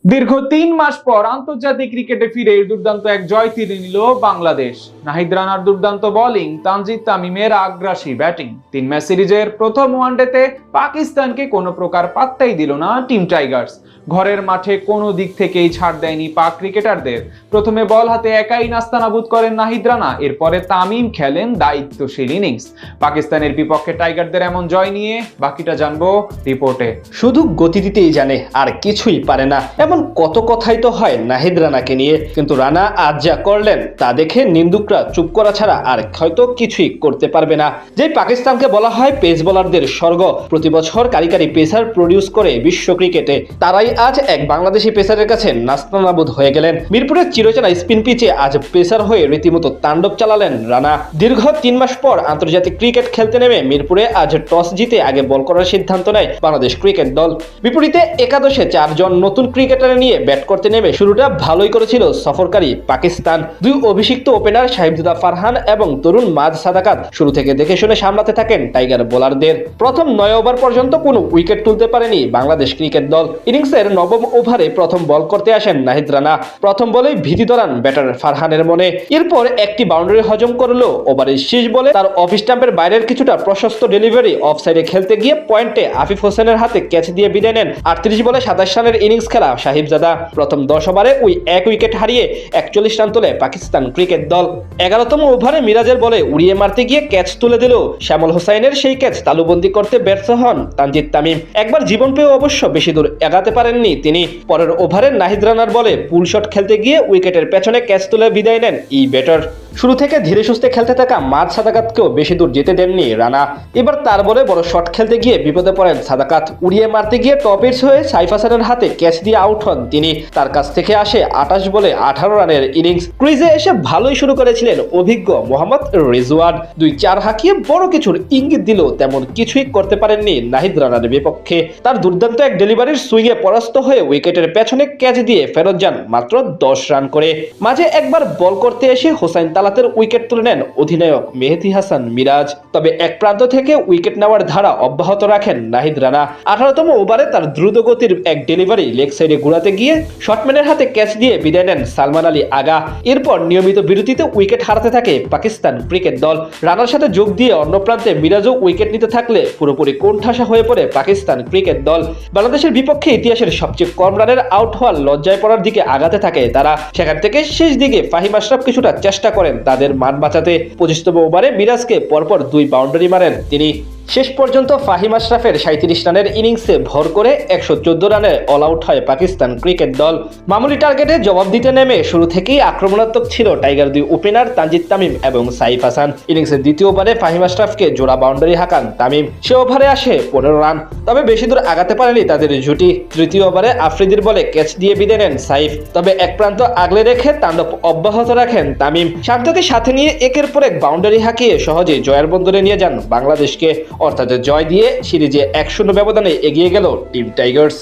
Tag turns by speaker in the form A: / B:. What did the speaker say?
A: দীর্ঘ ৩ মাস পর আন্তর্জাতিক ক্রিকেটে ফিরে দুর্দান্ত এক জয় তীরে নিল বাংলাদেশ। নাহিদ রানার দুর্দান্ত বোলিং, তানজিদ তামিমের আগ্রাসী ব্যাটিং ৩ ম্যাচ সিরিজের প্রথম ওয়ানডেতে পাকিস্তানকে কোনো প্রকার পাত্তাই দিল না টিম টাইগার্স। ঘরের মাঠে কোনো দিক থেকেই ছাড় দেয়নি পাক ক্রিকেটারদের। প্রথমে বল হাতে একাই নাস্তানাবুদ করেন নাহিদ রানা, এরপরে তামিম খেলেন দায়িত্বশীল ইনিংস। পাকিস্তানের বিপক্ষে টাইগারদের এমন জয় নিয়ে বাকিটা জানবো রিপোর্টে।
B: শুধু গতি দিতেই জানে, আর কিছুই পারে না, এমন কত কথাই তো হয় নাহিদ রানাকে নিয়ে। কিন্তু রানা আজ যা করলেন তা দেখে নিন্দুকরা চুপ করা ছাড়া আর হয়তো কিছুই করতে পারবে না। যে পাকিস্তানকে বলা হয় পেস বোলারদের স্বর্গ, প্রতি বছর কারিকারি পেসার প্রডিউস করে বিশ্ব ক্রিকেটে, তারাই আজ এক বাংলাদেশি পেসারের কাছে নাস্তানাবুদ হয়ে গেলেন। মিরপুরের চিরচেনা স্পিন পিচে আজ পেসার হয়ে রীতিমতো তাণ্ডব চালালেন রানা। দীর্ঘ ৩ মাস পর আন্তর্জাতিক ক্রিকেট খেলতে নেমে মিরপুরে আজ টস জিতে আগে বল করার সিদ্ধান্ত নেয় বাংলাদেশ ক্রিকেট দল। বিপরীতে একাদশে ৪ জন নতুন ক্রিকেটার নিয়ে ব্যাট করতে নেমে শুরুটা ভালোই করেছিল সফরকারী পাকিস্তান। দুই অভিষিক্ত ওপেনার সাহিবজাদা ফারহান এবং তরুণ মাজ সাদাকাত শুরু থেকে দেখে শুনে সামলাতে থাকেন টাইগার বোলারদের। প্রথম ৯ ওভার পর্যন্ত কোনো উইকেট তুলতে পারেনি বাংলাদেশ ক্রিকেট দল। ইনিংসের ৯ম ওভারে প্রথম বল করতে আসেন নাহিদ রানা। প্রথম বলেই ভীতি ধরান ব্যাটার ফারহানের মনে। এরপর একটি বাউন্ডারি হজম করলো। ওভারের শেষ বলে তার অফ স্টাম্পের বাইরের কিছুটা প্রশস্ত ডেলিভারি অফ সাইডে খেলতে গিয়ে পয়েন্টে আফিফ হোসেনের হাতে ক্যাচ দিয়ে বিদায় নেন ৩৮ বলে ২৭ রানের ইনিংস খেলা সাহিবজাদা। প্রথম ১০ ওভারে ওই এক উইকেট হারিয়ে ৪১ রান তোলে পাকিস্তান ক্রিকেট দল। ১১তম ওভারে মিরাজের বলে উড়িয়ে মারতে গিয়ে ক্যাচ তুলে দিল শ্যামল হোসাইনের সেই ক্যাচ তালুবন্দি করতে ব্যর্থ হন তানজিদ তামিম। একবার জীবন পেয়ে অবশ্য বেশি দূর এগাতে পারেননি তিনি। পরের ওভারে নাহিদ রানার বলে পুল শট খেলতে গিয়ে উইকেটের পেছনে ক্যাচ তুলে বিদায় নেন এই ব্যাটার। শুরু থেকে ধীরে সুস্থে খেলতে থাকা মাজ সাদাকাতকেও বেশি দূর যেতে দেননি রানা। এবার তার বলে বড় শট খেলতে গিয়ে বিপদে পড়েন সাদাকাত। উড়িয়ে মারতে গিয়ে টপ এজ হয়ে সাইফ হাসানের হাতে ক্যাচ দিয়ে আউট হন তিনি। তার কাছ থেকে আসে ২৮ বলে ১৮ রানের ইনিংস। ক্রিজে এসে ভালোই শুরু করেছিলেন অভিজ্ঞ মোহাম্মদ রিজওয়ান। ২-৪ হাঁকিয়ে বড় কিছুর ইঙ্গিত দিল তেমন কিছুই করতে পারেননি নাহিদ রানার বিপক্ষে। তার দুর্দান্ত এক ডেলিভারির সুইংয়ে পরাস্ত হয়ে উইকেটের পেছনে ক্যাচ দিয়ে ফেরত যান মাত্র ১০ রান করে। মাঝে একবার বল করতে এসে হোসাইন তালাতের উইকেট তুলে নেন অধিনায়ক মেহেদী হাসান মিরাজ। তবে এক প্রান্ত থেকে উইকেট নেওয়ার ধারা অব্যাহত রাখেন নাহিদ রানা। ১৮তম ওভারে তার দ্রুত গতির এক ডেলিভারি লেগ সাইডে ঘুরাতে গিয়ে শটম্যানের হাতে ক্যাচ দিয়ে বিদায় নেন সালমান আলী আগা। এরপর নিয়মিত বিরতিতে উইকেট হারাতে থাকে পাকিস্তান ক্রিকেট দল। রানার সাথে যোগ দিয়ে অন্য প্রান্তে মিরাজও উইকেট নিতে থাকলে পুরোপুরি কোণঠাসা হয়ে পড়ে পাকিস্তান ক্রিকেট দল। বাংলাদেশের বিপক্ষে ইতিহাসের সবচেয়ে কম রানের আউট হওয়ার লজ্জায় পড়ার দিকে আগাতে থাকে তারা। সেখান থেকে শেষ দিকে ফাহিম আশরাফ কিছুটা চেষ্টা করেন তাদের মান বাঁচাতে। ২৫তম ওভারে মিরাজকে পরপর ২ বাউন্ডারি মারেন তিনি। শেষ পর্যন্ত ফাহিম আশরাফের ৩৭ রানের ইনিংসে ভর করে ১১৪ রানে অল আউট হয় পাকিস্তান ক্রিকেট দল। মামুলি টার্গেটে জবাব দিতে নেমে শুরু থেকেই আক্রমণাত্মক ছিল টাইগার ২ ওপেনার তানজিদ তামিম এবং সাইফ হাসান। ইনিংসের দ্বিতীয় ওভারে ফাহিম আশরাফকে জোড়া বাউন্ডারি হাঁকান তামিম। সে ওভারে আসে ১৫ রান, তবে বেশি দূর আগাতে পারেনি তাদের জুটি। তৃতীয় ওভারে আফ্রিদির বলে ক্যাচ দিয়ে বিদায় নেন সাইফ। তবে এক প্রান্ত আগলে রেখে তাণ্ডব অব্যাহত রাখেন তামিম। শান্তকে সাথে নিয়ে একের পর এক বাউন্ডারি হাঁকিয়ে সহজে জয়ের বন্দরে নিয়ে যান বাংলাদেশকে। অর্থাৎ জয় দিয়ে সিরিজে ১-০ ব্যবধানে এগিয়ে গেল টিম টাইগার্স।